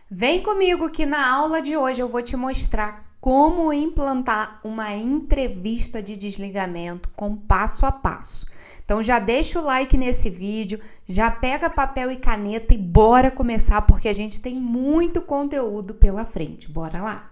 Vem comigo que na aula de hoje eu vou te mostrar como implantar uma entrevista de desligamento com passo a passo. Então já deixa o like nesse vídeo, já pega papel e caneta e bora começar porque a gente tem muito conteúdo pela frente. Bora lá!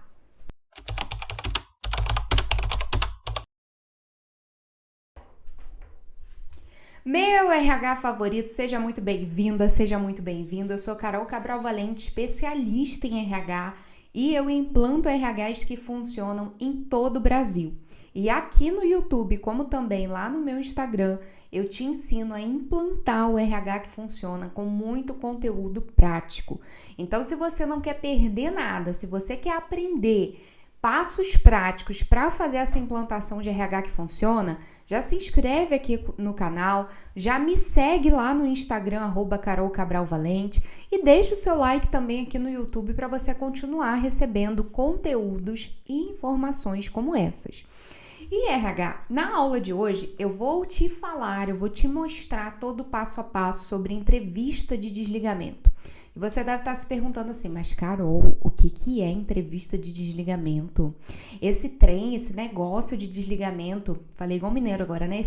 Meu RH favorito, seja muito bem-vinda, seja muito bem-vindo. Eu sou Carol Cabral Valente, especialista em RH e eu implanto RHs que funcionam em todo o Brasil. E aqui no YouTube, como também lá no meu Instagram, eu te ensino a implantar o RH que funciona com muito conteúdo prático. Então, se você não quer perder nada, se você quer aprender passos práticos para fazer essa implantação de RH que funciona, já se inscreve aqui no canal, já me segue lá no Instagram, @carolcabralvalente, e deixa o seu like também aqui no YouTube para você continuar recebendo conteúdos e informações como essas. E RH, na aula de hoje eu vou te mostrar todo o passo a passo sobre entrevista de desligamento. E você deve estar se perguntando assim, mas Carol, o que é entrevista de desligamento? Esse negócio de desligamento, falei igual mineiro agora, né?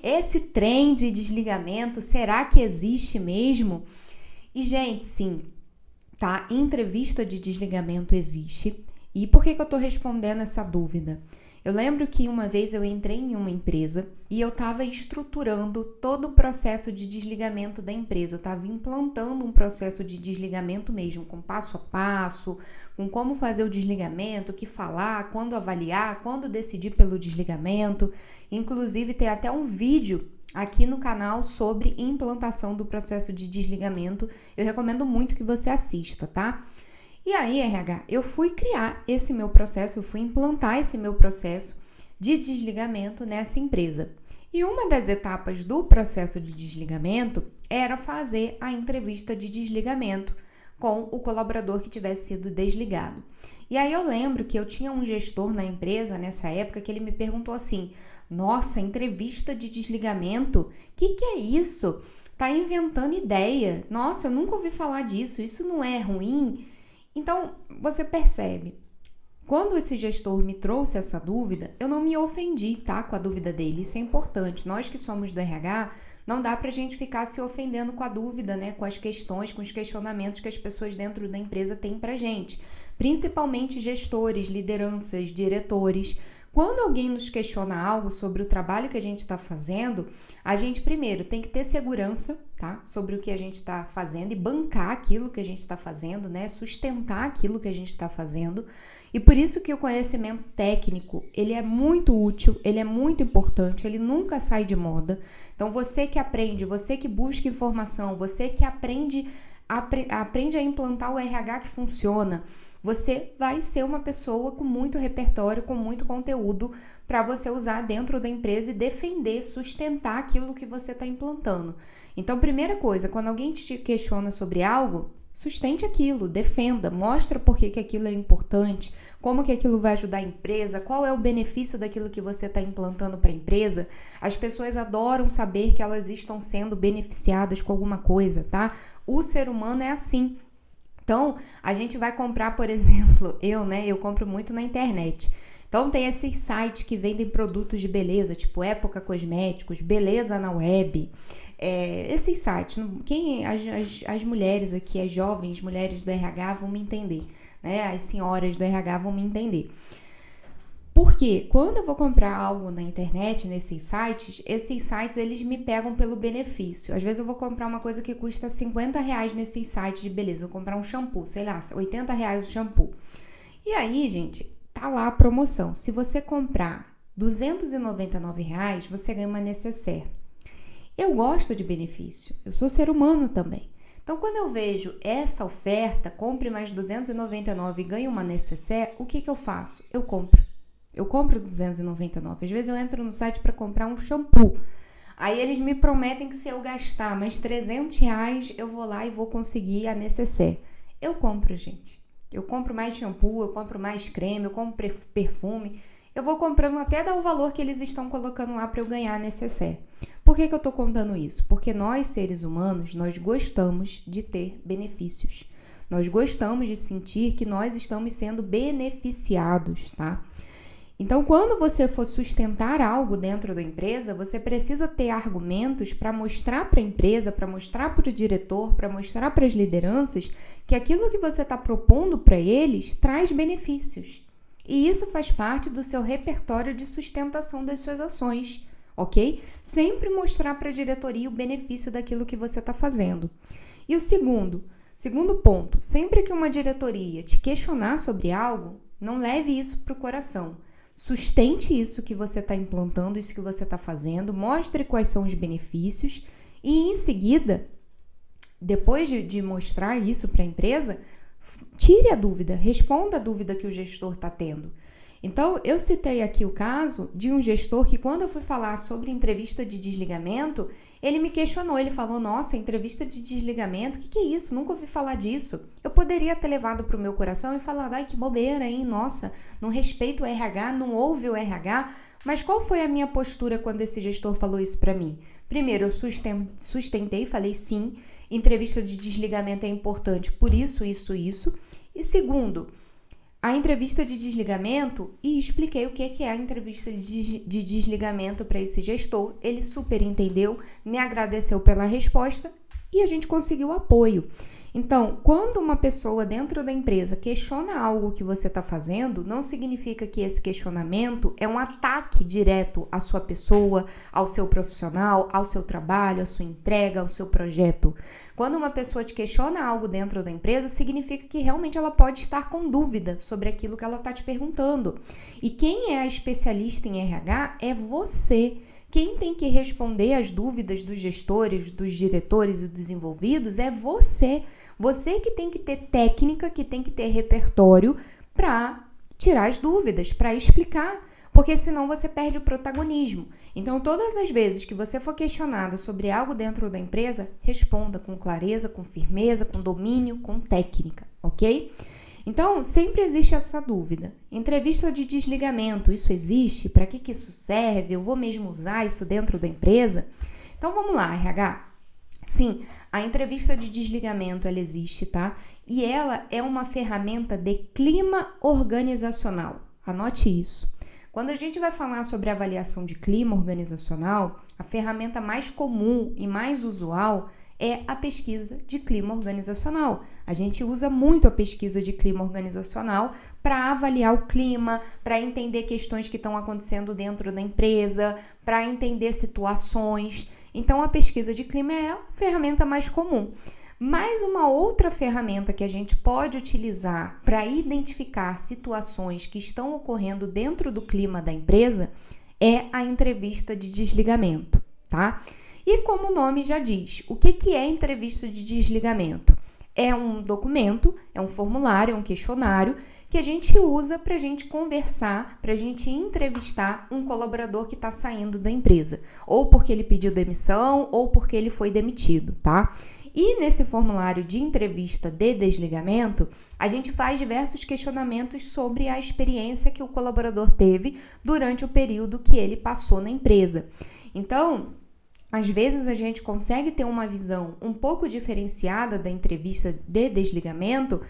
Esse trem de desligamento, será que existe mesmo? E, gente, sim, tá? Entrevista de desligamento existe. E por que eu tô respondendo essa dúvida? Eu lembro que uma vez eu entrei em uma empresa e eu estava estruturando todo o processo de desligamento da empresa. Eu estava implantando um processo de desligamento mesmo, com passo a passo, com como fazer o desligamento, o que falar, quando avaliar, quando decidir pelo desligamento. Inclusive, tem até um vídeo aqui no canal sobre implantação do processo de desligamento. Eu recomendo muito que você assista, tá? E aí, RH, eu fui criar esse meu processo, eu fui implantar esse meu processo de desligamento nessa empresa. E uma das etapas do processo de desligamento era fazer a entrevista de desligamento com o colaborador que tivesse sido desligado. E aí eu lembro que eu tinha um gestor na empresa nessa época que ele me perguntou assim: nossa, entrevista de desligamento? Que é isso? Tá inventando ideia. Nossa, eu nunca ouvi falar disso, isso não é ruim? Então, você percebe, quando esse gestor me trouxe essa dúvida, eu não me ofendi, tá, com a dúvida dele. Isso é importante. Nós que somos do RH, não dá pra gente ficar se ofendendo com a dúvida, né, com as questões, com os questionamentos que as pessoas dentro da empresa têm pra gente. Principalmente gestores, lideranças, diretores. Quando alguém nos questiona algo sobre o trabalho que a gente está fazendo, a gente primeiro tem que ter segurança, tá? Sobre o que a gente está fazendo e bancar aquilo que a gente está fazendo, né? Sustentar aquilo que a gente está fazendo. E por isso que o conhecimento técnico, ele é muito útil, ele é muito importante, ele nunca sai de moda. Então, você que aprende, você que busca informação, você que aprende a implantar o RH que funciona, você vai ser uma pessoa com muito repertório, com muito conteúdo para você usar dentro da empresa e defender, sustentar aquilo que você está implantando. Então, primeira coisa, quando alguém te questiona sobre algo, sustente aquilo, defenda, mostra por que aquilo é importante, como que aquilo vai ajudar a empresa, qual é o benefício daquilo que você está implantando para a empresa. As pessoas adoram saber que elas estão sendo beneficiadas com alguma coisa, tá? O ser humano é assim. Então, a gente vai comprar, por exemplo, eu compro muito na internet. Então, tem esses sites que vendem produtos de beleza, tipo Época Cosméticos, Beleza na Web. Esses sites, as mulheres aqui, as jovens mulheres do RH vão me entender, né? As senhoras do RH vão me entender. Porque quando eu vou comprar algo na internet, esses sites eles me pegam pelo benefício. Às vezes eu vou comprar uma coisa que custa R$ 50 nesses sites de beleza. Vou comprar um shampoo, sei lá, R$ 80 o shampoo. E aí, gente, tá lá a promoção. Se você comprar R$ 299, você ganha uma necessaire. Eu gosto de benefício, eu sou ser humano também. Então, quando eu vejo essa oferta, compre mais R$ 299 e ganhe uma necessaire, o que eu faço? Eu compro. Eu compro R$ 299. Às vezes eu entro no site para comprar um shampoo. Aí eles me prometem que se eu gastar mais R$ 300, eu vou lá e vou conseguir a necessaire. Eu compro, gente. Eu compro mais shampoo, eu compro mais creme, eu compro perfume. Eu vou comprando até dar o valor que eles estão colocando lá para eu ganhar a necessaire. Por que eu estou contando isso? Porque nós, seres humanos, nós gostamos de ter benefícios. Nós gostamos de sentir que nós estamos sendo beneficiados, tá? Então, quando você for sustentar algo dentro da empresa, você precisa ter argumentos para mostrar para a empresa, para mostrar para o diretor, para mostrar para as lideranças que aquilo que você está propondo para eles traz benefícios. E isso faz parte do seu repertório de sustentação das suas ações, ok? Sempre mostrar para a diretoria o benefício daquilo que você está fazendo. E o segundo ponto, sempre que uma diretoria te questionar sobre algo, não leve isso para o coração. Sustente isso que você está implantando, isso que você está fazendo, mostre quais são os benefícios e, em seguida, depois de mostrar isso para a empresa, tire a dúvida, responda a dúvida que o gestor está tendo. Então, eu citei aqui o caso de um gestor que, quando eu fui falar sobre entrevista de desligamento, ele me questionou, ele falou, nossa, entrevista de desligamento, o que é isso? Nunca ouvi falar disso. Eu poderia ter levado para o meu coração e falado, ai, que bobeira, hein? Nossa, não respeito o RH, não ouve o RH. Mas qual foi a minha postura quando esse gestor falou isso para mim? Primeiro, eu sustentei, falei sim, entrevista de desligamento é importante por isso. E segundo, a entrevista de desligamento, e expliquei o que é a entrevista de desligamento para esse gestor. Ele super entendeu, me agradeceu pela resposta e a gente conseguiu apoio. Então, quando uma pessoa dentro da empresa questiona algo que você está fazendo, não significa que esse questionamento é um ataque direto à sua pessoa, ao seu profissional, ao seu trabalho, à sua entrega, ao seu projeto. Quando uma pessoa te questiona algo dentro da empresa, significa que realmente ela pode estar com dúvida sobre aquilo que ela está te perguntando. E quem é a especialista em RH é você. Quem tem que responder às dúvidas dos gestores, dos diretores e dos envolvidos é você. Você que tem que ter técnica, que tem que ter repertório para tirar as dúvidas, para explicar, porque senão você perde o protagonismo. Então, todas as vezes que você for questionada sobre algo dentro da empresa, responda com clareza, com firmeza, com domínio, com técnica, ok? Então, sempre existe essa dúvida. Entrevista de desligamento, isso existe? Para que isso serve? Eu vou mesmo usar isso dentro da empresa? Então, vamos lá, RH. Sim, a entrevista de desligamento, ela existe, tá? E ela é uma ferramenta de clima organizacional. Anote isso. Quando a gente vai falar sobre avaliação de clima organizacional, a ferramenta mais comum e mais usual é a pesquisa de clima organizacional. A gente usa muito a pesquisa de clima organizacional para avaliar o clima, para entender questões que estão acontecendo dentro da empresa, para entender situações. Então, a pesquisa de clima é a ferramenta mais comum. Mas uma outra ferramenta que a gente pode utilizar para identificar situações que estão ocorrendo dentro do clima da empresa é a entrevista de desligamento, tá? E como o nome já diz, o que é entrevista de desligamento? É um documento, é um formulário, é um questionário que a gente usa para a gente conversar, para a gente entrevistar um colaborador que está saindo da empresa, ou porque ele pediu demissão, ou porque ele foi demitido, tá? E nesse formulário de entrevista de desligamento, a gente faz diversos questionamentos sobre a experiência que o colaborador teve durante o período que ele passou na empresa. Então, às vezes a gente consegue ter uma visão um pouco diferenciada da entrevista de desligamento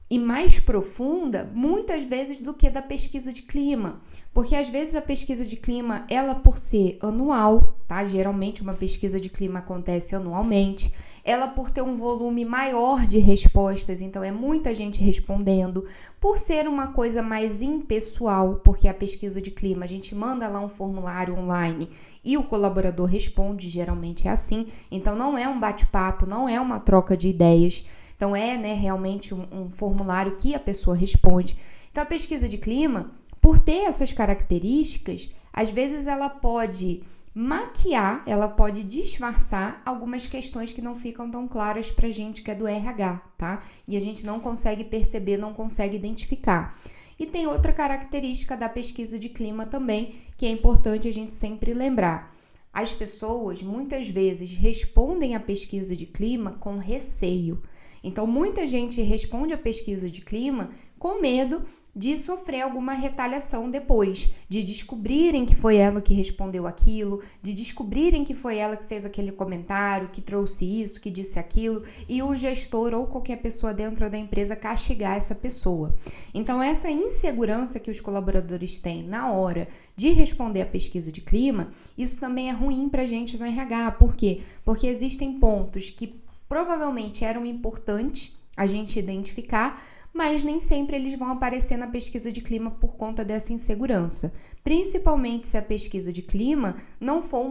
e mais profunda, muitas vezes, do que da pesquisa de clima. Porque às vezes a pesquisa de clima, ela por ser anual, tá? Geralmente uma pesquisa de clima acontece anualmente. Ela por ter um volume maior de respostas, então é muita gente respondendo. Por ser uma coisa mais impessoal, porque a pesquisa de clima, a gente manda lá um formulário online e o colaborador responde, geralmente é assim. Então não é um bate-papo, não é uma troca de ideias. Então é, realmente um formulário que a pessoa responde. Então a pesquisa de clima, por ter essas características, às vezes ela pode maquiar, ela pode disfarçar algumas questões que não ficam tão claras pra gente que é do RH, tá? E a gente não consegue perceber, não consegue identificar. E tem outra característica da pesquisa de clima também, que é importante a gente sempre lembrar. As pessoas, muitas vezes, respondem à pesquisa de clima com receio. Então, muita gente responde a pesquisa de clima com medo de sofrer alguma retaliação depois, de descobrirem que foi ela que respondeu aquilo, de descobrirem que foi ela que fez aquele comentário, que trouxe isso, que disse aquilo, e o gestor ou qualquer pessoa dentro da empresa castigar essa pessoa. Então, essa insegurança que os colaboradores têm na hora de responder a pesquisa de clima, isso também é ruim para a gente no RH. Por quê? Porque existem pontos que provavelmente eram importantes a gente identificar, mas nem sempre eles vão aparecer na pesquisa de clima por conta dessa insegurança. Principalmente se a pesquisa de clima não for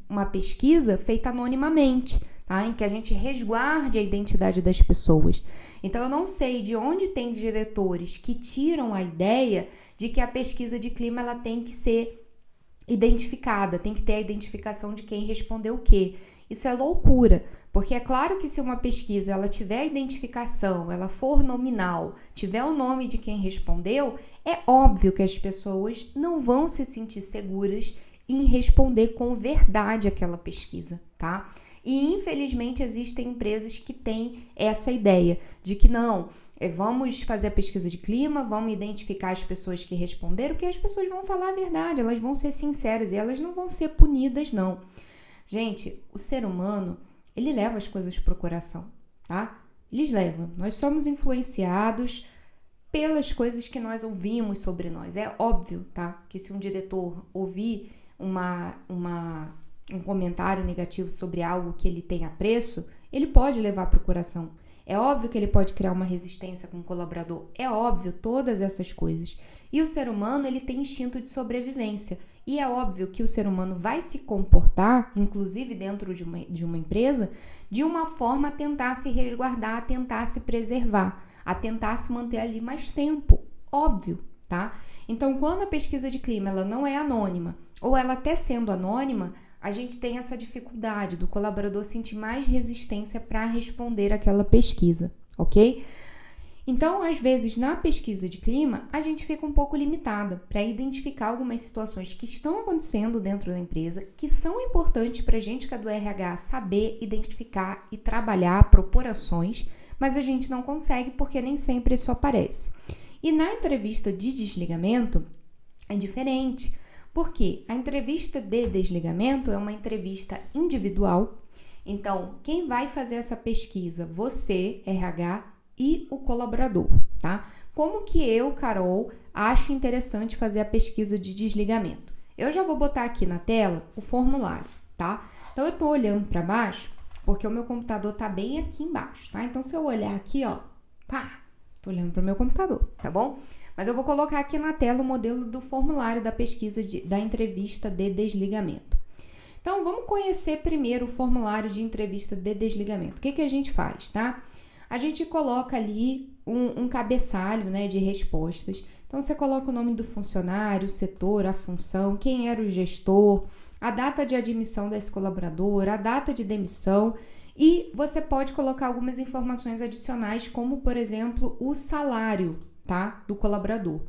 uma pesquisa feita anonimamente, tá? Em que a gente resguarde a identidade das pessoas. Então, eu não sei de onde tem diretores que tiram a ideia de que a pesquisa de clima ela tem que ser identificada, tem que ter a identificação de quem respondeu o quê. Isso é loucura, porque é claro que se uma pesquisa ela tiver a identificação, ela for nominal, tiver o nome de quem respondeu, é óbvio que as pessoas não vão se sentir seguras em responder com verdade aquela pesquisa, tá? E infelizmente existem empresas que têm essa ideia de que não, vamos fazer a pesquisa de clima, vamos identificar as pessoas que responderam, que as pessoas vão falar a verdade, elas vão ser sinceras e elas não vão ser punidas, não. Gente, o ser humano, ele leva as coisas pro coração, tá? Eles levam. Nós somos influenciados pelas coisas que nós ouvimos sobre nós. É óbvio, tá? Que se um diretor ouvir um comentário negativo sobre algo que ele tem apreço, ele pode levar pro coração. É óbvio que ele pode criar uma resistência com o colaborador. É óbvio, todas essas coisas. E o ser humano, ele tem instinto de sobrevivência. E é óbvio que o ser humano vai se comportar, inclusive dentro de uma empresa, de uma forma a tentar se resguardar, a tentar se preservar, a tentar se manter ali mais tempo. Óbvio, tá? Então, quando a pesquisa de clima ela não é anônima, ou ela até sendo anônima, a gente tem essa dificuldade do colaborador sentir mais resistência para responder aquela pesquisa, ok? Então, às vezes, na pesquisa de clima, a gente fica um pouco limitada para identificar algumas situações que estão acontecendo dentro da empresa, que são importantes para a gente que é do RH saber, identificar e trabalhar, propor ações, mas a gente não consegue porque nem sempre isso aparece. E na entrevista de desligamento, é diferente, porque a entrevista de desligamento é uma entrevista individual. Então, quem vai fazer essa pesquisa? Você, RH, e o colaborador, tá? Como que eu, Carol, acho interessante fazer a pesquisa de desligamento? Eu já vou botar aqui na tela o formulário, tá? Então, eu tô olhando para baixo, porque o meu computador tá bem aqui embaixo, tá? Então, se eu olhar aqui, ó, pá, tô olhando para o meu computador, tá bom? Mas eu vou colocar aqui na tela o modelo do formulário da pesquisa da entrevista de desligamento. Então, vamos conhecer primeiro o formulário de entrevista de desligamento. O que a gente faz, tá? A gente coloca ali um cabeçalho, né, de respostas. Então, você coloca o nome do funcionário, o setor, a função, quem era o gestor, a data de admissão desse colaborador, a data de demissão e você pode colocar algumas informações adicionais, como, por exemplo, o salário, tá, do colaborador.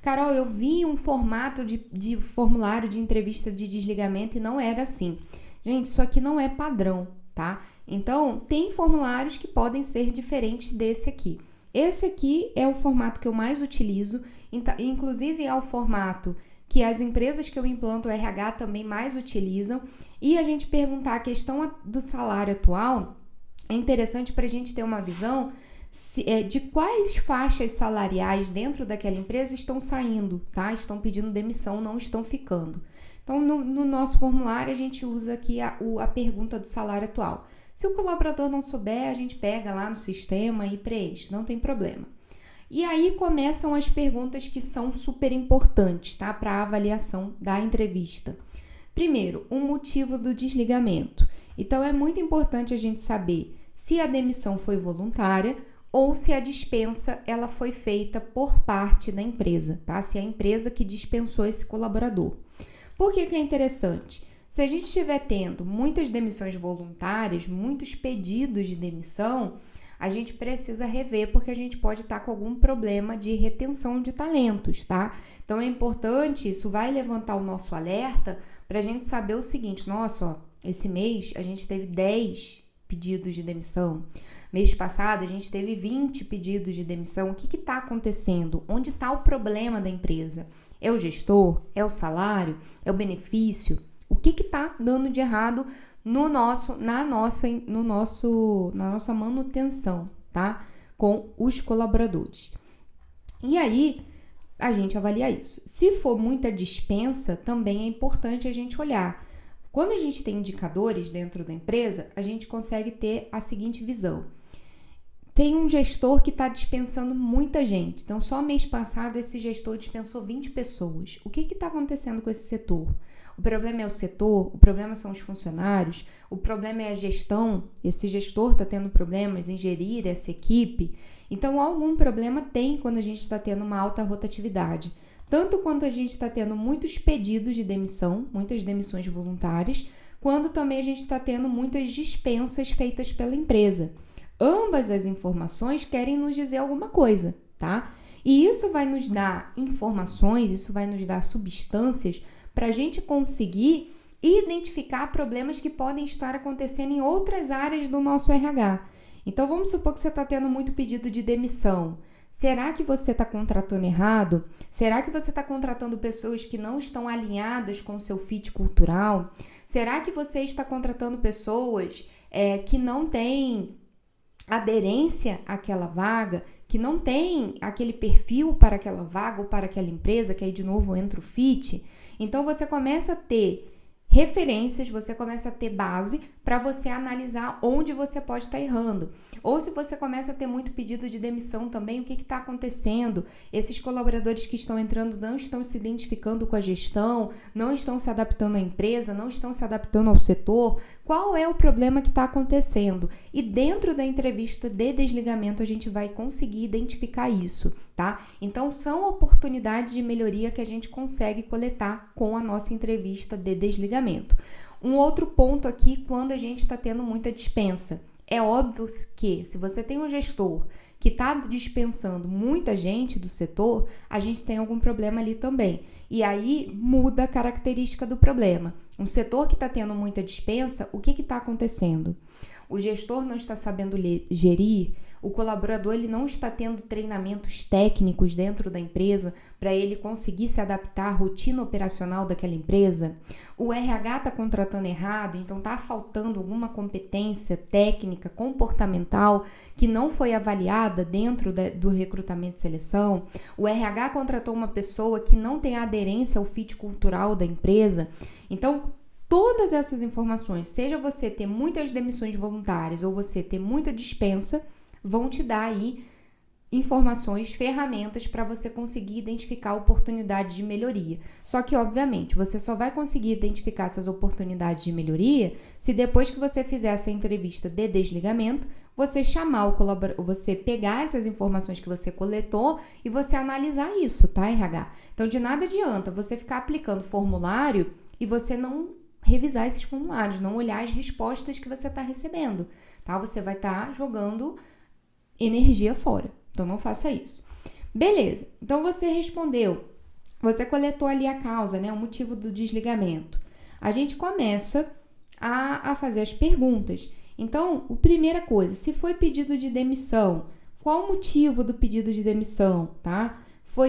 Carol, eu vi um formato de formulário de entrevista de desligamento e não era assim. Gente, isso aqui não é padrão, tá? Então, tem formulários que podem ser diferentes desse aqui. Esse aqui é o formato que eu mais utilizo, inclusive é o formato que as empresas que eu implanto o RH também mais utilizam. E a gente perguntar a questão do salário atual é interessante para a gente ter uma visão de quais faixas salariais dentro daquela empresa estão saindo, tá? Estão pedindo demissão, não estão ficando. Então, no nosso formulário, a gente usa aqui a pergunta do salário atual. Se o colaborador não souber, a gente pega lá no sistema e preenche, não tem problema. E aí começam as perguntas que são super importantes, tá? Para a avaliação da entrevista. Primeiro, o motivo do desligamento. Então, é muito importante a gente saber se a demissão foi voluntária ou se a dispensa ela foi feita por parte da empresa, tá? Se é a empresa que dispensou esse colaborador. Por que é interessante? Se a gente estiver tendo muitas demissões voluntárias, muitos pedidos de demissão, a gente precisa rever porque a gente pode estar com algum problema de retenção de talentos, tá? Então, é importante, isso vai levantar o nosso alerta para a gente saber o seguinte, nossa, ó, esse mês a gente teve 10 pedidos de demissão. Mês passado, a gente teve 20 pedidos de demissão. O que está acontecendo? Onde está o problema da empresa? É o gestor? É o salário? É o benefício? O que está dando de errado na nossa manutenção, tá? Com os colaboradores. E aí, a gente avalia isso. Se for muita dispensa, também é importante a gente olhar. Quando a gente tem indicadores dentro da empresa, a gente consegue ter a seguinte visão. Tem um gestor que está dispensando muita gente. Então, só mês passado, esse gestor dispensou 20 pessoas. O que está acontecendo com esse setor? O problema é o setor? O problema são os funcionários? O problema é a gestão? Esse gestor está tendo problemas em gerir essa equipe? Então, algum problema tem quando a gente está tendo uma alta rotatividade. Tanto quanto a gente está tendo muitos pedidos de demissão, muitas demissões voluntárias, quando também a gente está tendo muitas dispensas feitas pela empresa. Ambas as informações querem nos dizer alguma coisa, tá? E isso vai nos dar informações, isso vai nos dar substâncias para a gente conseguir identificar problemas que podem estar acontecendo em outras áreas do nosso RH. Então, vamos supor que você está tendo muito pedido de demissão. Será que você está contratando errado? Será que você está contratando pessoas que não estão alinhadas com o seu fit cultural? Será que você está contratando pessoas que não têm aderência àquela vaga, que não têm aquele perfil para aquela vaga ou para aquela empresa, que aí de novo entra o fit? Então, você começa a ter referências, você começa a ter base para você analisar onde você pode estar errando. Ou se você começa a ter muito pedido de demissão também, o que está acontecendo? Esses colaboradores que estão entrando não estão se identificando com a gestão, não estão se adaptando à empresa, não estão se adaptando ao setor. Qual é o problema que está acontecendo? E dentro da entrevista de desligamento a gente vai conseguir identificar isso, tá? Então, são oportunidades de melhoria que a gente consegue coletar com a nossa entrevista de desligamento. Um outro ponto aqui, quando a gente está tendo muita dispensa. É óbvio que se você tem um gestor que está dispensando muita gente do setor, a gente tem algum problema ali também. E aí muda a característica do problema. Um setor que está tendo muita dispensa, o que está acontecendo? O gestor não está sabendo gerir, o colaborador ele não está tendo treinamentos técnicos dentro da empresa para ele conseguir se adaptar à rotina operacional daquela empresa. O RH está contratando errado, então está faltando alguma competência técnica, comportamental que não foi avaliada dentro do recrutamento e seleção. O RH contratou uma pessoa que não tem aderência ao fit cultural da empresa. Então, todas essas informações, seja você ter muitas demissões voluntárias ou você ter muita dispensa, vão te dar aí informações, ferramentas para você conseguir identificar oportunidades de melhoria. Só que, obviamente, você só vai conseguir identificar essas oportunidades de melhoria se depois que você fizer essa entrevista de desligamento, você chamar o colaborador, você pegar essas informações que você coletou e você analisar isso, tá, RH? Então, de nada adianta você ficar aplicando formulário e você não revisar esses formulários, não olhar as respostas que você está recebendo, tá? Você vai estar jogando energia fora. Então, não faça isso. Beleza. Então, você respondeu. Você coletou ali a causa, né? O motivo do desligamento. A gente começa a fazer as perguntas. Então, a primeira coisa, se foi pedido de demissão, qual o motivo do pedido de demissão, tá?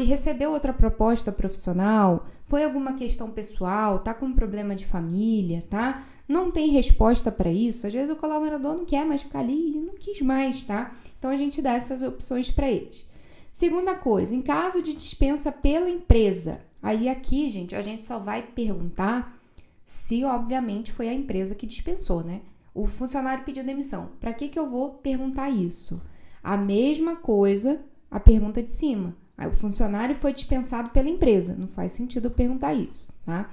Recebeu outra proposta profissional? Foi alguma questão pessoal? Tá com um problema de família, tá? Não tem resposta para isso. Às vezes o colaborador não quer mais ficar ali e não quis mais, tá? Então, a gente dá essas opções para eles. Segunda coisa, em caso de dispensa pela empresa. Aí aqui, gente, a gente só vai perguntar se, obviamente, foi a empresa que dispensou, né? O funcionário pediu demissão. Para que eu vou perguntar isso? A mesma coisa, a pergunta de cima. Aí, o funcionário foi dispensado pela empresa. Não faz sentido eu perguntar isso, tá?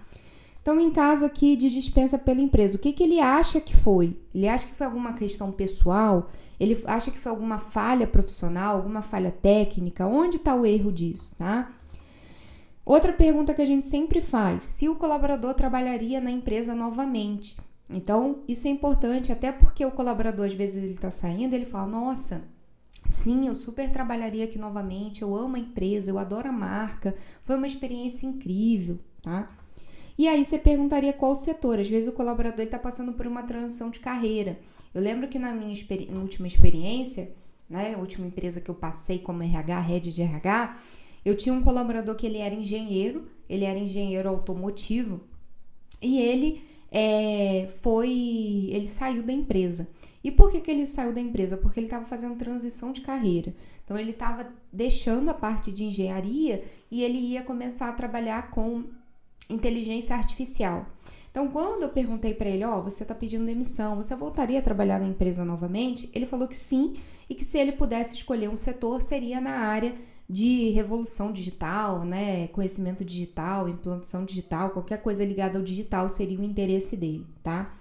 Então, em caso aqui de dispensa pela empresa, o que ele acha que foi? Ele acha que foi alguma questão pessoal? Ele acha que foi alguma falha profissional, alguma falha técnica? Onde está o erro disso, tá? Outra pergunta que a gente sempre faz, se o colaborador trabalharia na empresa novamente. Então, isso é importante, até porque o colaborador, às vezes, ele está saindo, ele fala, nossa, sim, eu super trabalharia aqui novamente, eu amo a empresa, eu adoro a marca, foi uma experiência incrível, tá? E aí você perguntaria qual setor. Às vezes o colaborador está passando por uma transição de carreira. Eu lembro que na minha última experiência, né, a última empresa que eu passei como RH, head de RH, eu tinha um colaborador que ele era engenheiro automotivo e ele saiu da empresa. E por que ele saiu da empresa? Porque ele estava fazendo transição de carreira. Então ele estava deixando a parte de engenharia e ele ia começar a trabalhar com inteligência artificial. Então, quando eu perguntei para ele, você está pedindo demissão, você voltaria a trabalhar na empresa novamente? Ele falou que sim, e que se ele pudesse escolher um setor, seria na área de revolução digital, né? Conhecimento digital, implantação digital, qualquer coisa ligada ao digital seria o interesse dele, tá?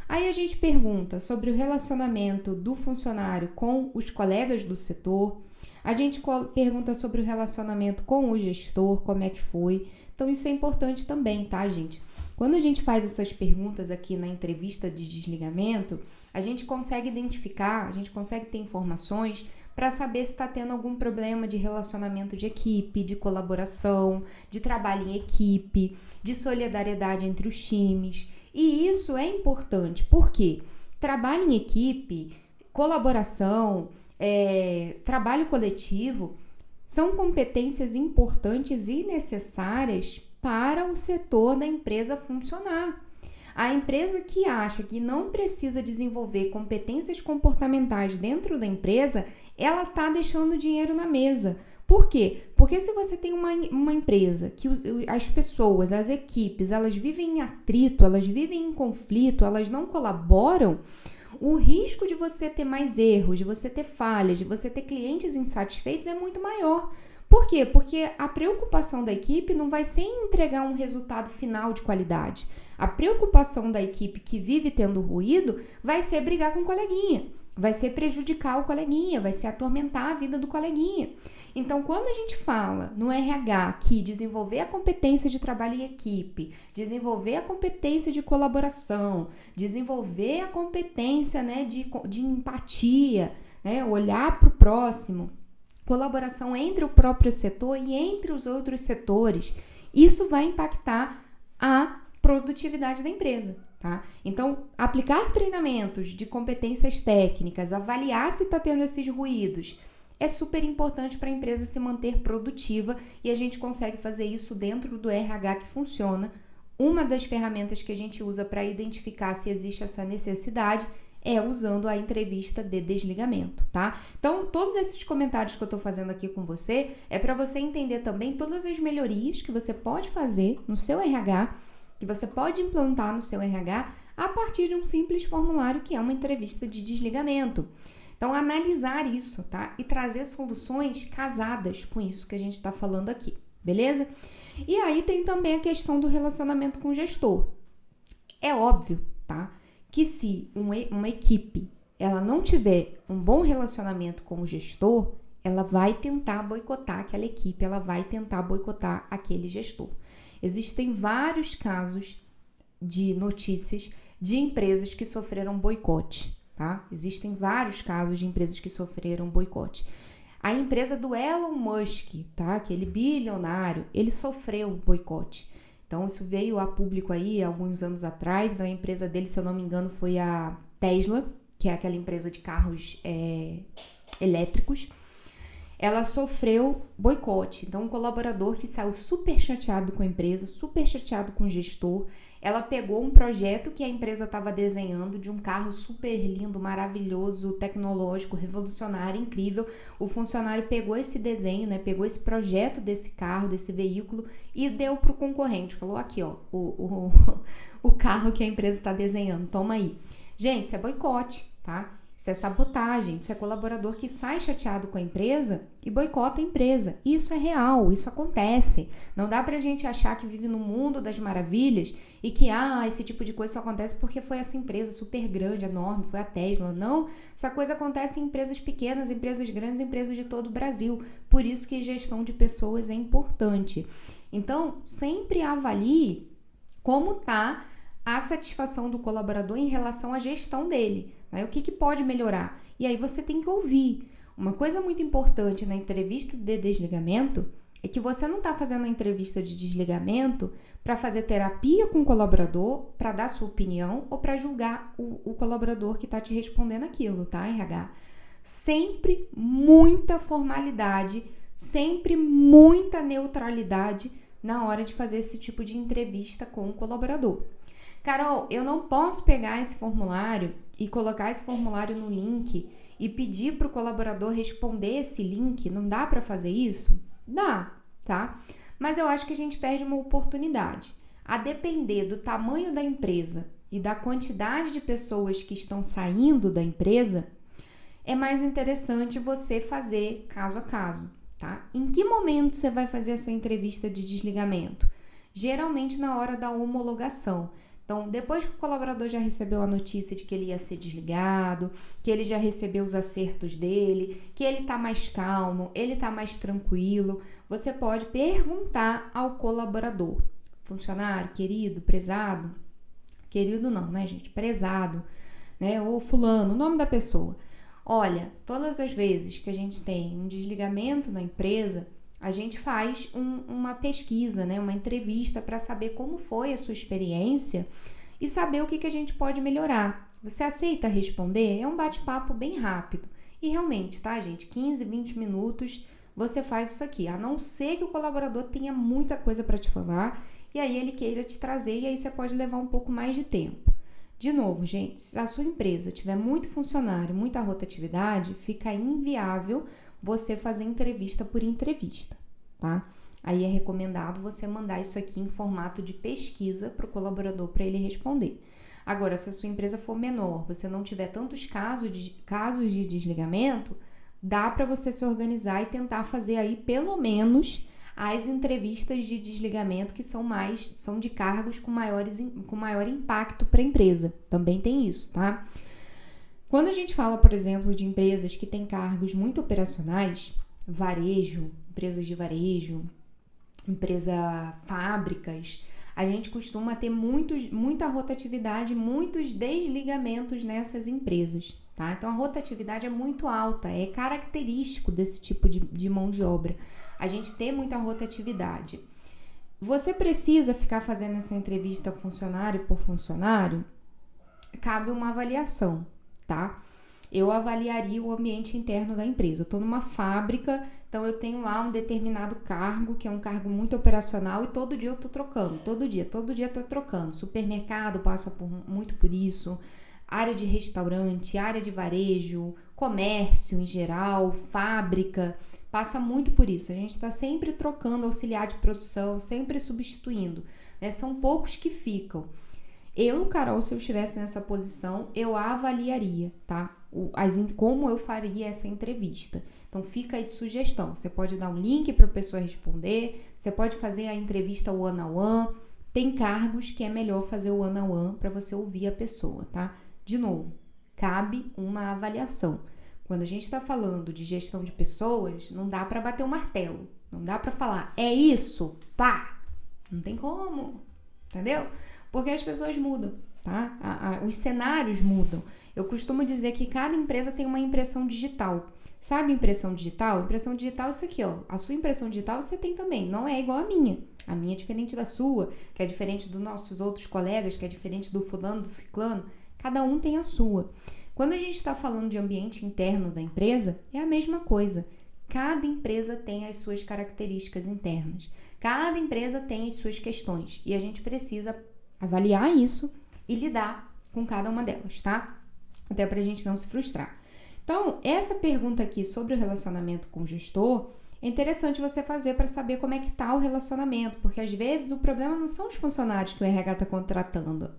Aí a gente pergunta sobre o relacionamento do funcionário com os colegas do setor, a gente pergunta sobre o relacionamento com o gestor, como é que foi. Então, isso é importante também, tá, gente? Quando a gente faz essas perguntas aqui na entrevista de desligamento, a gente consegue identificar, a gente consegue ter informações para saber se está tendo algum problema de relacionamento de equipe, de colaboração, de trabalho em equipe, de solidariedade entre os times. E isso é importante, porque trabalho em equipe, colaboração, trabalho coletivo são competências importantes e necessárias para o setor da empresa funcionar. A empresa que acha que não precisa desenvolver competências comportamentais dentro da empresa, ela está deixando dinheiro na mesa. Por quê? Porque se você tem uma empresa que as pessoas, as equipes, elas vivem em atrito, elas vivem em conflito, elas não colaboram, o risco de você ter mais erros, de você ter falhas, de você ter clientes insatisfeitos é muito maior. Por quê? Porque a preocupação da equipe não vai ser em entregar um resultado final de qualidade. A preocupação da equipe que vive tendo ruído vai ser brigar com o coleguinha, vai ser prejudicar o coleguinha, vai ser atormentar a vida do coleguinha. Então, quando a gente fala no RH que desenvolver a competência de trabalho em equipe, desenvolver a competência de colaboração, desenvolver a competência, né, de empatia, né, olhar para o próximo, colaboração entre o próprio setor e entre os outros setores, isso vai impactar a produtividade da empresa. Tá? Então, aplicar treinamentos de competências técnicas, avaliar se está tendo esses ruídos, é super importante para a empresa se manter produtiva e a gente consegue fazer isso dentro do RH que funciona. Uma das ferramentas que a gente usa para identificar se existe essa necessidade é usando a entrevista de desligamento, tá? Então, todos esses comentários que eu tô fazendo aqui com você é para você entender também todas as melhorias que você pode fazer no seu RH, que você pode implantar no seu RH a partir de um simples formulário que é uma entrevista de desligamento. Então, analisar isso, tá? E trazer soluções casadas com isso que a gente está falando aqui, beleza? E aí tem também a questão do relacionamento com o gestor. É óbvio, tá? Que se uma equipe ela não tiver um bom relacionamento com o gestor, ela vai tentar boicotar aquela equipe, ela vai tentar boicotar aquele gestor. Existem vários casos de notícias de empresas que sofreram boicote, tá? Existem vários casos de empresas que sofreram boicote. A empresa do Elon Musk, tá? Aquele bilionário, ele sofreu boicote. Então, isso veio a público aí alguns anos atrás. Então, a empresa dele, se eu não me engano, foi a Tesla, que é aquela empresa de carros elétricos. Ela sofreu boicote. Então, um colaborador que saiu super chateado com a empresa, super chateado com o gestor, ela pegou um projeto que a empresa estava desenhando de um carro super lindo, maravilhoso, tecnológico, revolucionário, incrível. O funcionário pegou esse desenho, né, pegou esse projeto desse carro, desse veículo e deu para o concorrente. Falou aqui, ó, o carro que a empresa está desenhando, toma aí. Gente, isso é boicote, tá? Isso é sabotagem, isso é colaborador que sai chateado com a empresa e boicota a empresa. Isso é real, isso acontece. Não dá pra gente achar que vive no mundo das maravilhas e que esse tipo de coisa só acontece porque foi essa empresa super grande, enorme, foi a Tesla. Não, essa coisa acontece em empresas pequenas, empresas grandes, empresas de todo o Brasil. Por isso que gestão de pessoas é importante. Então, sempre avalie como tá a satisfação do colaborador em relação à gestão dele, né? O que pode melhorar? E aí você tem que ouvir. Uma coisa muito importante na entrevista de desligamento é que você não está fazendo a entrevista de desligamento para fazer terapia com o colaborador, para dar sua opinião ou para julgar o colaborador que está te respondendo aquilo, tá, RH? Sempre muita formalidade, sempre muita neutralidade na hora de fazer esse tipo de entrevista com o colaborador. Carol, eu não posso pegar esse formulário e colocar esse formulário no link e pedir para o colaborador responder esse link. Não dá para fazer isso? Dá, tá? Mas eu acho que a gente perde uma oportunidade. A depender do tamanho da empresa e da quantidade de pessoas que estão saindo da empresa, é mais interessante você fazer caso a caso, tá? Em que momento você vai fazer essa entrevista de desligamento? Geralmente na hora da homologação. Então, depois que o colaborador já recebeu a notícia de que ele ia ser desligado, que ele já recebeu os acertos dele, que ele tá mais calmo, ele tá mais tranquilo, você pode perguntar ao colaborador, funcionário, querido, prezado, querido não, né, gente? Prezado, né? Ou fulano, o nome da pessoa. Olha, todas as vezes que a gente tem um desligamento na empresa, a gente faz uma pesquisa, né? Uma entrevista para saber como foi a sua experiência e saber o que a gente pode melhorar. Você aceita responder? É um bate-papo bem rápido. E realmente, tá, gente? 15, 20 minutos você faz isso aqui. A não ser que o colaborador tenha muita coisa para te falar e aí ele queira te trazer e aí você pode levar um pouco mais de tempo. De novo, gente, se a sua empresa tiver muito funcionário, muita rotatividade, fica inviável você fazer entrevista por entrevista, tá? Aí é recomendado você mandar isso aqui em formato de pesquisa para o colaborador para ele responder. Agora, se a sua empresa for menor, você não tiver tantos casos de desligamento, dá para você se organizar e tentar fazer aí pelo menos as entrevistas de desligamento que são de cargos com maior impacto para a empresa. Também tem isso, tá? Quando a gente fala, por exemplo, de empresas que têm cargos muito operacionais, empresas de varejo, fábricas, a gente costuma ter muita rotatividade, muitos desligamentos nessas empresas, tá? Então, a rotatividade é muito alta, é característico desse tipo de mão de obra. A gente tem muita rotatividade. Você precisa ficar fazendo essa entrevista funcionário por funcionário? Cabe uma avaliação, tá? Eu avaliaria o ambiente interno da empresa. Eu estou numa fábrica, então eu tenho lá um determinado cargo, que é um cargo muito operacional, e todo dia eu estou trocando, todo dia está trocando. Supermercado passa muito por isso, área de restaurante, área de varejo, comércio em geral, fábrica, passa muito por isso. A gente está sempre trocando auxiliar de produção, sempre substituindo, né? São poucos que ficam. Eu, Carol, se eu estivesse nessa posição, eu avaliaria, tá? Como eu faria essa entrevista. Então, fica aí de sugestão. Você pode dar um link para a pessoa responder, você pode fazer a entrevista one-on-one. Tem cargos que é melhor fazer o one-on-one para você ouvir a pessoa, tá? De novo, cabe uma avaliação. Quando a gente está falando de gestão de pessoas, não dá para bater o martelo. Não dá para falar, é isso, pá! Não tem como, entendeu? Porque as pessoas mudam, tá? Os cenários mudam. Eu costumo dizer que cada empresa tem uma impressão digital. Sabe impressão digital? Impressão digital é isso aqui, ó. A sua impressão digital você tem também, não é igual a minha. A minha é diferente da sua, que é diferente dos nossos outros colegas, que é diferente do fulano, do ciclano. Cada um tem a sua. Quando a gente está falando de ambiente interno da empresa, é a mesma coisa. Cada empresa tem as suas características internas. Cada empresa tem as suas questões. E a gente precisa avaliar isso e lidar com cada uma delas, tá? Até pra gente não se frustrar. Então, essa pergunta aqui sobre o relacionamento com o gestor é interessante você fazer para saber como é que tá o relacionamento, porque às vezes o problema não são os funcionários que o RH tá contratando.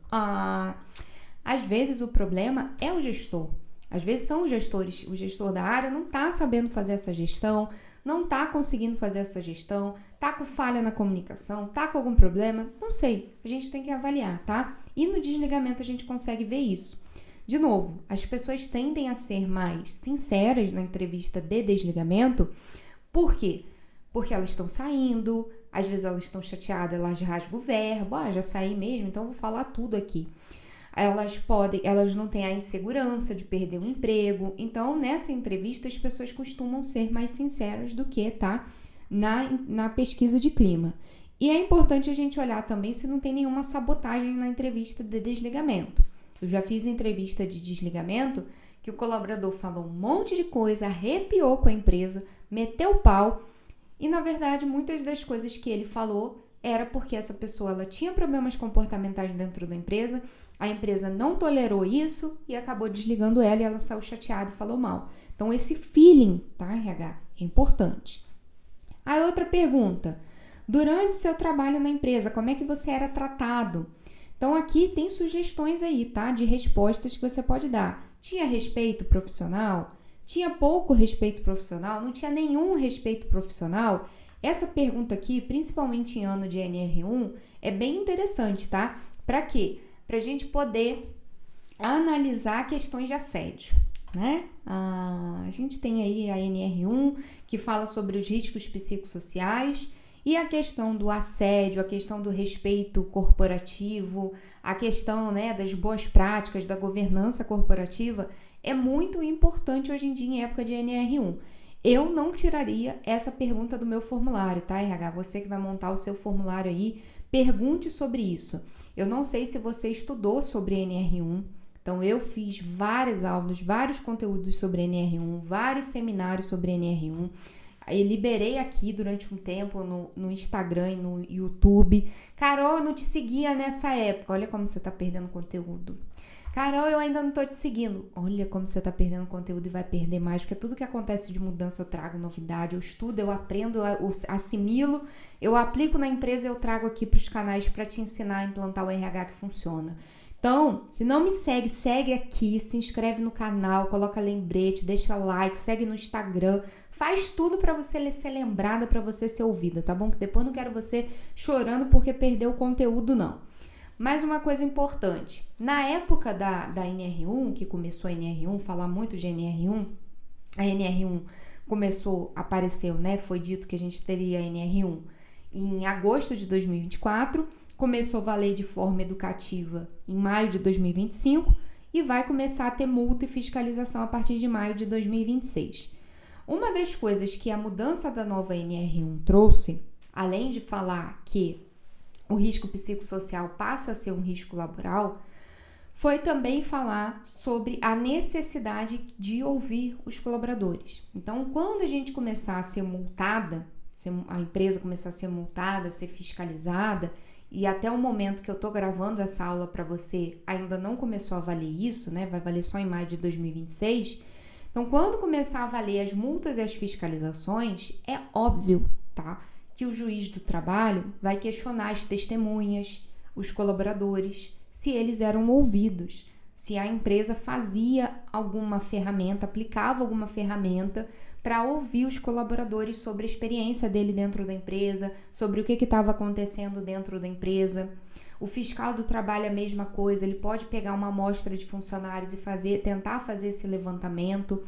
Às vezes o problema é o gestor. Às vezes são os gestores, o gestor da área não tá sabendo fazer essa gestão, não tá conseguindo fazer essa gestão, tá com falha na comunicação, tá com algum problema, não sei. A gente tem que avaliar, tá? E no desligamento a gente consegue ver isso. De novo, as pessoas tendem a ser mais sinceras na entrevista de desligamento. Por quê? Porque elas estão saindo, às vezes elas estão chateadas, elas rasgam o verbo, já saí mesmo, então eu vou falar tudo aqui. Elas não têm a insegurança de perder o emprego. Então, nessa entrevista, as pessoas costumam ser mais sinceras do que, tá? na pesquisa de clima. E é importante a gente olhar também se não tem nenhuma sabotagem na entrevista de desligamento. Eu já fiz entrevista de desligamento que o colaborador falou um monte de coisa, arrepiou com a empresa, meteu o pau e, na verdade, muitas das coisas que ele falou era porque essa pessoa ela tinha problemas comportamentais dentro da empresa, a empresa não tolerou isso e acabou desligando ela e ela saiu chateada e falou mal. Então, esse feeling, tá, RH, é importante. Aí, outra pergunta. Durante seu trabalho na empresa, como é que você era tratado? Então, aqui tem sugestões aí, tá? De respostas que você pode dar. Tinha respeito profissional? Tinha pouco respeito profissional? Não tinha nenhum respeito profissional? Essa pergunta aqui, principalmente em ano de NR1, é bem interessante, tá? Para quê? Para a gente poder analisar questões de assédio, né? A gente tem aí a NR1, que fala sobre os riscos psicossociais, e a questão do assédio, a questão do respeito corporativo, a questão, né, das boas práticas, da governança corporativa, é muito importante hoje em dia em época de NR1. Eu não tiraria essa pergunta do meu formulário, tá, RH? Você que vai montar o seu formulário aí, pergunte sobre isso. Eu não sei se você estudou sobre NR1, então eu fiz várias aulas, vários conteúdos sobre NR1, vários seminários sobre NR1. Eu liberei aqui durante um tempo no Instagram e no YouTube. Carol, eu não te seguia nessa época. Olha como você tá perdendo conteúdo. Carol, eu ainda não tô te seguindo. Olha como você tá perdendo conteúdo e vai perder mais, porque tudo que acontece de mudança eu trago novidade, eu estudo, eu aprendo, eu assimilo, eu aplico na empresa e eu trago aqui pros canais para te ensinar a implantar o RH que funciona. Então, se não me segue, segue aqui, se inscreve no canal, coloca lembrete, deixa like, segue no Instagram, faz tudo para você ser lembrada, para você ser ouvida, tá bom? Que depois não quero você chorando porque perdeu o conteúdo, não. Mais uma coisa importante, na época da NR1, que começou a NR1, falar muito de NR1, a NR1 começou, apareceu, né? Foi dito que a gente teria a NR1 em agosto de 2024, começou a valer de forma educativa em maio de 2025 e vai começar a ter multa e fiscalização a partir de maio de 2026. Uma das coisas que a mudança da nova NR1 trouxe, além de falar que o risco psicossocial passa a ser um risco laboral, foi também falar sobre a necessidade de ouvir os colaboradores. Então, quando a gente começar a ser multada, a empresa começar a ser multada, a ser fiscalizada, e até o momento que eu tô gravando essa aula para você, ainda não começou a valer isso, né? Vai valer só em maio de 2026. Então, quando começar a valer as multas e as fiscalizações, é óbvio, tá? Que o juiz do trabalho vai questionar as testemunhas, os colaboradores, se eles eram ouvidos, se a empresa fazia alguma ferramenta, aplicava alguma ferramenta para ouvir os colaboradores sobre a experiência dele dentro da empresa, sobre o que estava acontecendo dentro da empresa. O fiscal do trabalho é a mesma coisa, ele pode pegar uma amostra de funcionários e tentar fazer esse levantamento.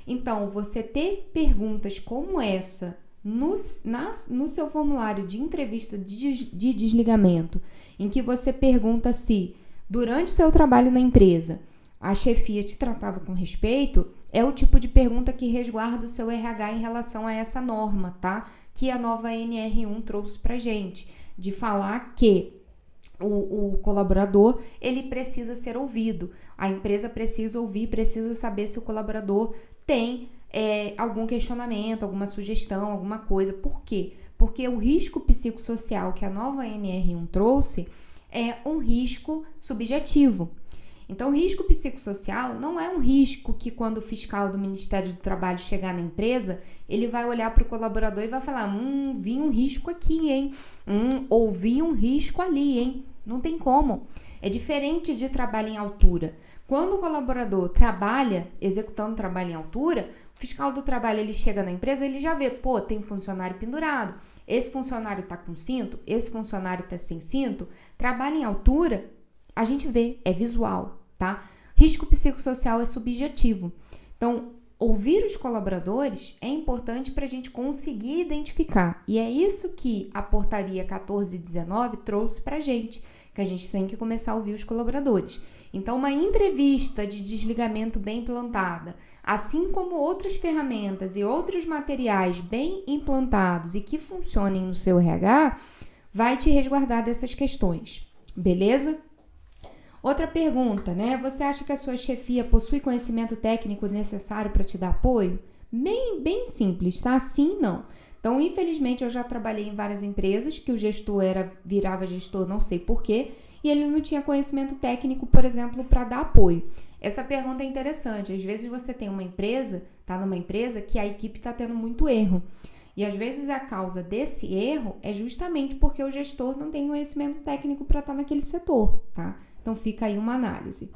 Então, você ter perguntas como essa no seu formulário de entrevista de desligamento, em que você pergunta se, durante o seu trabalho na empresa, a chefia te tratava com respeito, é o tipo de pergunta que resguarda o seu RH em relação a essa norma, tá? Que a nova NR1 trouxe pra gente, de falar que o colaborador, ele precisa ser ouvido. A empresa precisa ouvir, precisa saber se o colaborador tem algum questionamento, alguma sugestão, alguma coisa. Por quê? Porque o risco psicossocial que a nova NR1 trouxe é um risco subjetivo. Então, o risco psicossocial não é um risco que quando o fiscal do Ministério do Trabalho chegar na empresa, ele vai olhar para o colaborador e vai falar, vi um risco aqui, hein? Ouvi um risco ali, hein? Não tem como. É diferente de trabalho em altura. Quando o colaborador trabalha, executando trabalho em altura, o fiscal do trabalho, ele chega na empresa, ele já vê, tem funcionário pendurado, esse funcionário tá com cinto, esse funcionário tá sem cinto. Trabalho em altura, a gente vê, é visual, tá? Risco psicossocial é subjetivo. Então, ouvir os colaboradores é importante para a gente conseguir identificar. E é isso que a portaria 1419 trouxe para a gente, que a gente tem que começar a ouvir os colaboradores. Então, uma entrevista de desligamento bem implantada, assim como outras ferramentas e outros materiais bem implantados e que funcionem no seu RH, vai te resguardar dessas questões, beleza? Outra pergunta, né? Você acha que a sua chefia possui conhecimento técnico necessário para te dar apoio? Bem simples, tá? Sim e não. Então, infelizmente, eu já trabalhei em várias empresas que o gestor virava gestor, não sei porquê, e ele não tinha conhecimento técnico, por exemplo, para dar apoio. Essa pergunta é interessante. Às vezes você tem uma empresa, tá numa empresa que a equipe está tendo muito erro. E às vezes a causa desse erro é justamente porque o gestor não tem conhecimento técnico para estar naquele setor, tá? Então fica aí uma análise.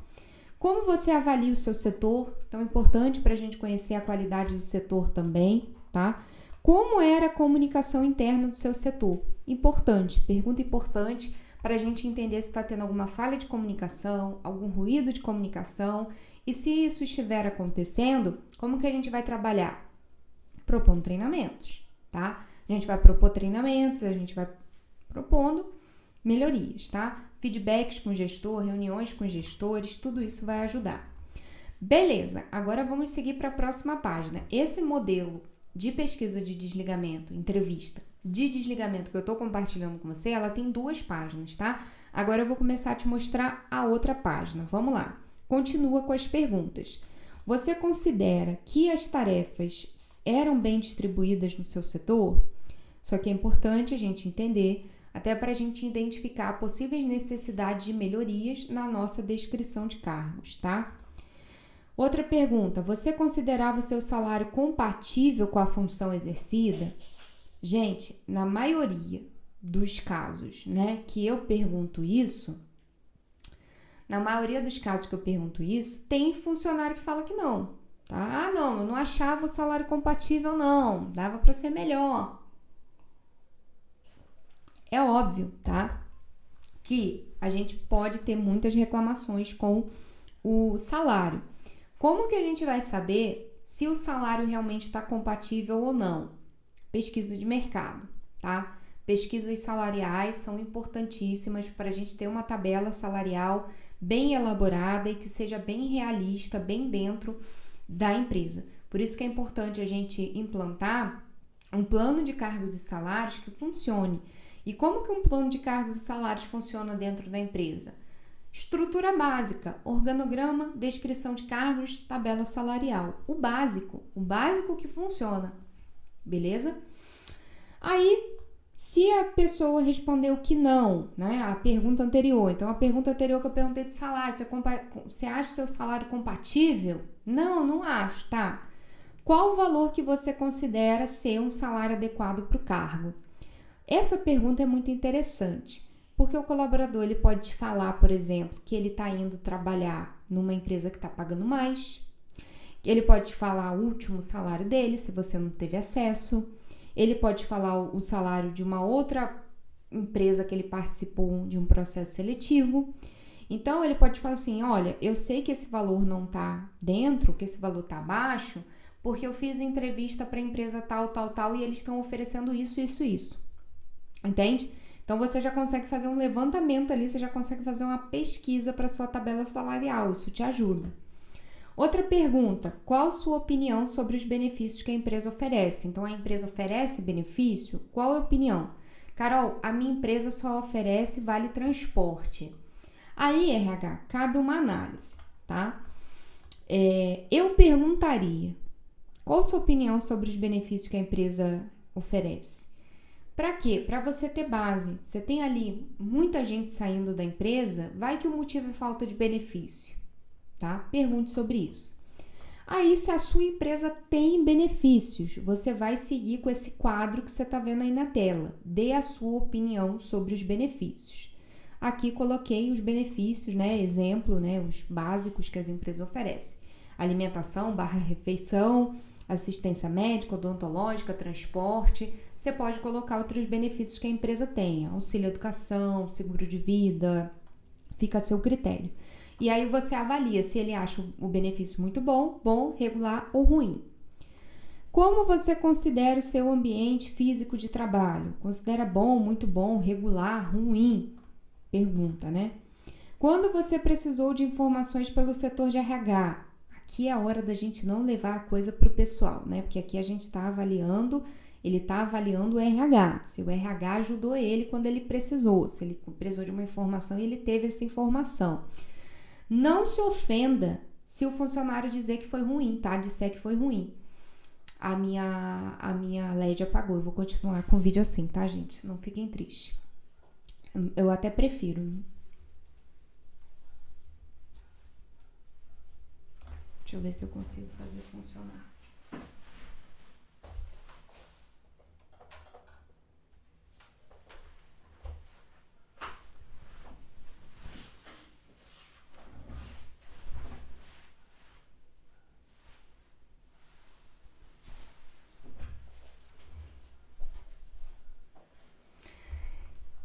Como você avalia o seu setor? Então é importante para a gente conhecer a qualidade do setor também, tá? Como era a comunicação interna do seu setor? Importante, pergunta importante para a gente entender se está tendo alguma falha de comunicação, algum ruído de comunicação e se isso estiver acontecendo, como que a gente vai trabalhar? Propondo treinamentos, tá? A gente vai propor treinamentos, a gente vai propondo melhorias, tá? Feedbacks com o gestor, reuniões com os gestores, tudo isso vai ajudar. Beleza, agora vamos seguir para a próxima página. Esse modelo de pesquisa de desligamento, entrevista de desligamento que eu estou compartilhando com você, ela tem 2 páginas, tá? Agora eu vou começar a te mostrar a outra página. Vamos lá. Continua com as perguntas. Você considera que as tarefas eram bem distribuídas no seu setor? Só que é importante a gente entender, até para a gente identificar possíveis necessidades de melhorias na nossa descrição de cargos, tá? Outra pergunta, você considerava o seu salário compatível com a função exercida? Gente, na maioria dos casos, né, que eu pergunto isso, tem funcionário que fala que não, tá? Ah, não, eu não achava o salário compatível, não, dava para ser melhor. É óbvio, tá? Que a gente pode ter muitas reclamações com o salário. Como que a gente vai saber se o salário realmente está compatível ou não? Pesquisa de mercado, tá? Pesquisas salariais são importantíssimas para a gente ter uma tabela salarial bem elaborada e que seja bem realista, bem dentro da empresa. Por isso que é importante a gente implantar um plano de cargos e salários que funcione. E como que um plano de cargos e salários funciona dentro da empresa? Estrutura básica, organograma, descrição de cargos, tabela salarial. O básico que funciona, beleza? Aí, se a pessoa respondeu que não, né? A pergunta anterior. Então, a pergunta anterior que eu perguntei do salário, você acha o seu salário compatível? Não, não acho, tá? Qual o valor que você considera ser um salário adequado para o cargo? Essa pergunta é muito interessante. Porque o colaborador ele pode te falar, por exemplo, que ele está indo trabalhar numa empresa que está pagando mais. Ele pode te falar o último salário dele, se você não teve acesso. Ele pode falar o salário de uma outra empresa que ele participou de um processo seletivo. Então, ele pode falar assim, olha, eu sei que esse valor não está dentro, que esse valor está abaixo, porque eu fiz entrevista para a empresa tal, e eles estão oferecendo isso. Entende? Então, você já consegue fazer um levantamento ali, você já consegue fazer uma pesquisa para sua tabela salarial, isso te ajuda. Outra pergunta, qual sua opinião sobre os benefícios que a empresa oferece? Então, a empresa oferece benefício? Qual é a opinião? Carol, a minha empresa só oferece vale transporte. Aí, RH, cabe uma análise, tá? Eu perguntaria, qual a sua opinião sobre os benefícios que a empresa oferece? Para quê? Para você ter base. Você tem ali muita gente saindo da empresa, vai que o motivo é falta de benefício, tá? Pergunte sobre isso. Aí, se a sua empresa tem benefícios, você vai seguir com esse quadro que você está vendo aí na tela. Dê a sua opinião sobre os benefícios. Aqui coloquei os benefícios, né? Exemplo, né? Os básicos que as empresas oferecem. Alimentação, refeição, assistência médica, odontológica, transporte. Você pode colocar outros benefícios que a empresa tenha, auxílio educação, seguro de vida, fica a seu critério. E aí você avalia se ele acha o benefício muito bom, regular ou ruim. Como você considera o seu ambiente físico de trabalho? Considera bom, muito bom, regular, ruim? pergunta, né? Quando você precisou de informações pelo setor de RH? Aqui é a hora da gente não levar a coisa para o pessoal, né? Porque aqui a gente está avaliando, ele está avaliando o RH. Se o RH ajudou ele quando ele precisou, se ele precisou de uma informação e ele teve essa informação. Não se ofenda se o funcionário dizer que foi ruim, tá? Disser que foi ruim. A minha LED apagou. Eu vou continuar com o vídeo assim, tá, gente? Não fiquem tristes. Eu até prefiro. Deixa eu ver se eu consigo fazer funcionar.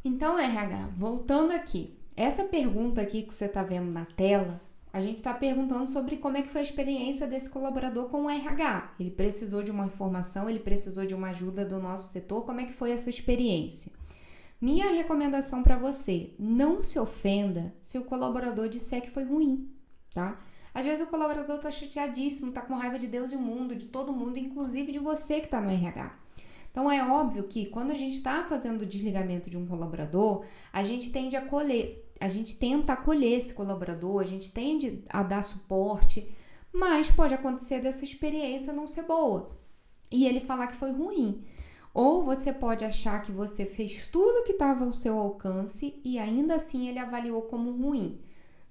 Então, RH, voltando aqui. Essa pergunta aqui que você está vendo na tela, a gente está perguntando sobre como é que foi a experiência desse colaborador com o RH. Ele precisou de uma informação, ele precisou de uma ajuda do nosso setor, como é que foi essa experiência? Minha recomendação para você, não se ofenda se o colaborador disser que foi ruim, tá? Às vezes o colaborador tá chateadíssimo, tá com raiva de Deus e o mundo, de todo mundo, inclusive de você que tá no RH. Então, é óbvio que quando a gente está fazendo o desligamento de um colaborador, a gente tende a acolher, a gente tenta acolher esse colaborador, a gente tende a dar suporte, mas pode acontecer dessa experiência não ser boa e ele falar que foi ruim. Ou você pode achar que você fez tudo que estava ao seu alcance e ainda assim ele avaliou como ruim.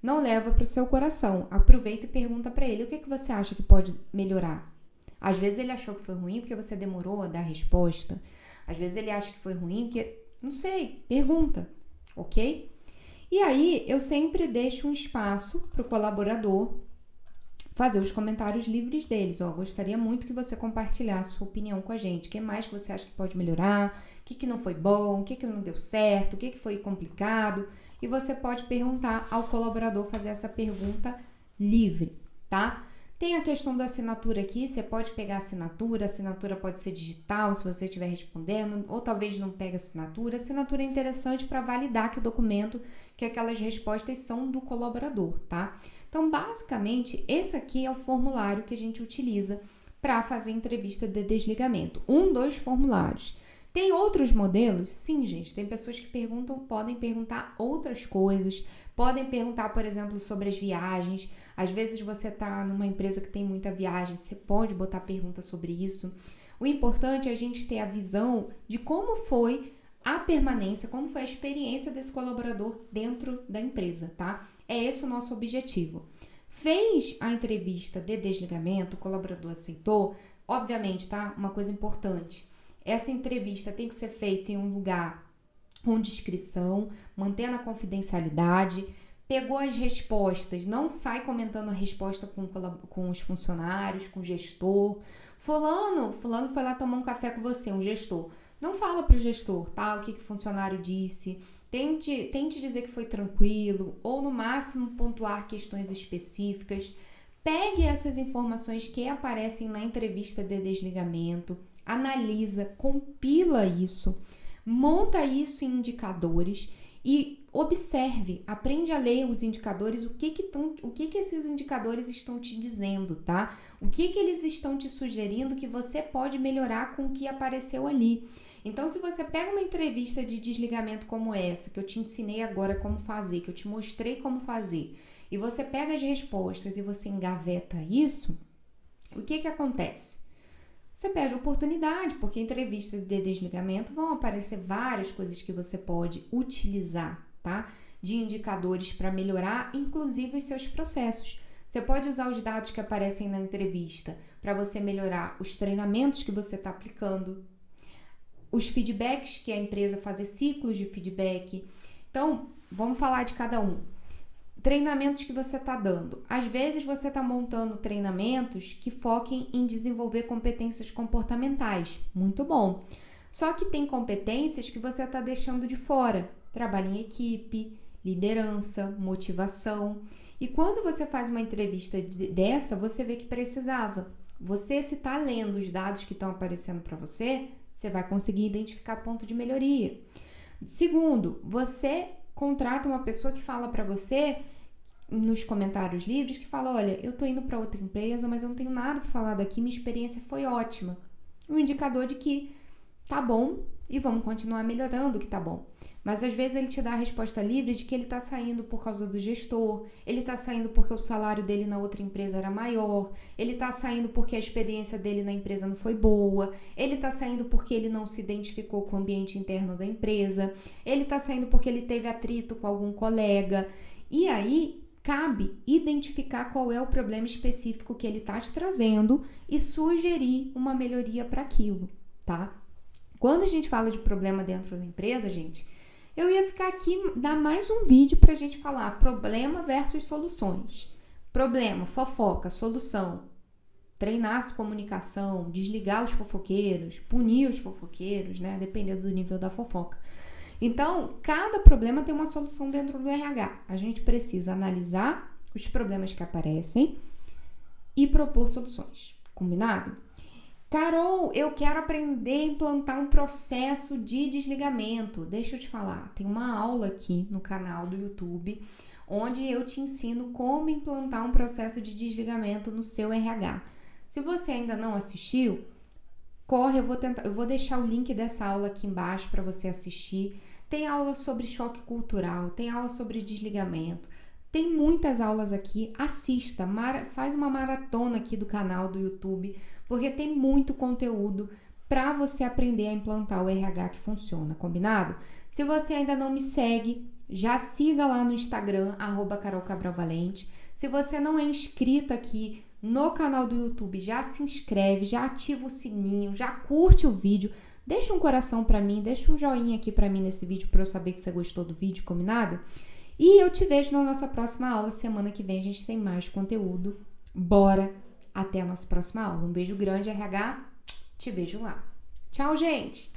Não leva para o seu coração. Aproveita e pergunta para ele o que você acha que pode melhorar. Às vezes ele achou que foi ruim porque você demorou a dar a resposta. Às vezes ele acha que foi ruim porque, não sei, pergunta, ok? E aí eu sempre deixo um espaço para o colaborador fazer os comentários livres deles. Gostaria muito que você compartilhasse sua opinião com a gente. O que mais que você acha que pode melhorar? O que não foi bom? O que não deu certo? O que foi complicado? E você pode perguntar ao colaborador, fazer essa pergunta livre, tá? Tem a questão da assinatura aqui, você pode pegar a assinatura pode ser digital se você estiver respondendo, ou talvez não pegue assinatura. A assinatura é interessante para validar que o documento, que aquelas respostas são do colaborador, tá? Então, basicamente, esse aqui é o formulário que a gente utiliza para fazer entrevista de desligamento. Dos formulários. Tem outros modelos? Sim, gente. Tem pessoas que podem perguntar outras coisas, podem perguntar, por exemplo, sobre as viagens. Às vezes você está numa empresa que tem muita viagem, você pode botar pergunta sobre isso. O importante é a gente ter a visão de como foi a permanência, como foi a experiência desse colaborador dentro da empresa, tá? É esse o nosso objetivo. Fez a entrevista de desligamento, o colaborador aceitou, obviamente, tá? Uma coisa importante. Essa entrevista tem que ser feita em um lugar com discrição, mantendo a confidencialidade. Pegou as respostas, não sai comentando a resposta com os funcionários, com o gestor. Fulano foi lá tomar um café com você, um gestor. Não fala para o gestor, tá? O que o funcionário disse. Tente dizer que foi tranquilo, ou no máximo pontuar questões específicas. Pegue essas informações que aparecem na entrevista de desligamento, analisa, compila isso, monta isso em indicadores e observe, aprende a ler os indicadores, o que esses indicadores estão te dizendo, tá? O que eles estão te sugerindo que você pode melhorar com o que apareceu ali. Então, se você pega uma entrevista de desligamento como essa, que eu te ensinei agora como fazer, que eu te mostrei como fazer, e você pega as respostas e você engaveta isso, o que acontece? Você perde oportunidade, porque em entrevista de desligamento vão aparecer várias coisas que você pode utilizar, tá? De indicadores para melhorar, inclusive os seus processos. Você pode usar os dados que aparecem na entrevista para você melhorar os treinamentos que você está aplicando, os feedbacks que a empresa fazer ciclos de feedback. Então, vamos falar de cada um. Treinamentos que você está dando. Às vezes você está montando treinamentos que foquem em desenvolver competências comportamentais. Muito bom. Só que tem competências que você está deixando de fora. Trabalho em equipe, liderança, motivação. E quando você faz uma entrevista dessa, você vê que precisava. Você, se está lendo os dados que estão aparecendo para você, você vai conseguir identificar ponto de melhoria. Segundo, você contrata uma pessoa que fala para você nos comentários livres, que fala, olha, eu tô indo para outra empresa, mas eu não tenho nada para falar daqui, minha experiência foi ótima. Um indicador de que tá bom e vamos continuar melhorando o que tá bom. Mas às vezes ele te dá a resposta livre de que ele tá saindo por causa do gestor, ele tá saindo porque o salário dele na outra empresa era maior, ele tá saindo porque a experiência dele na empresa não foi boa, ele tá saindo porque ele não se identificou com o ambiente interno da empresa, ele tá saindo porque ele teve atrito com algum colega. E aí cabe identificar qual é o problema específico que ele está te trazendo e sugerir uma melhoria para aquilo, tá? Quando a gente fala de problema dentro da empresa, gente, eu ia ficar aqui, dar mais um vídeo pra gente falar problema versus soluções. Problema, fofoca, solução, treinar a comunicação, desligar os fofoqueiros, punir os fofoqueiros, né? Dependendo do nível da fofoca. Então, cada problema tem uma solução dentro do RH. A gente precisa analisar os problemas que aparecem e propor soluções. Combinado? Carol, eu quero aprender a implantar um processo de desligamento. Deixa eu te falar, tem uma aula aqui no canal do YouTube onde eu te ensino como implantar um processo de desligamento no seu RH. Se você ainda não assistiu, corre, eu vou deixar o link dessa aula aqui embaixo para você assistir. Tem aula sobre choque cultural, tem aula sobre desligamento, tem muitas aulas aqui. Assista, faz uma maratona aqui do canal do YouTube, porque tem muito conteúdo para você aprender a implantar o RH que funciona, combinado? Se você ainda não me segue, já siga lá no Instagram, @CarolCabralValente. Se você não é inscrita aqui no canal do YouTube, já se inscreve, já ativa o sininho, já curte o vídeo, deixa um coração pra mim, deixa um joinha aqui pra mim nesse vídeo pra eu saber que você gostou do vídeo, combinado? E eu te vejo na nossa próxima aula, semana que vem a gente tem mais conteúdo. Bora! Até a nossa próxima aula. Um beijo grande, RH, te vejo lá. Tchau, gente!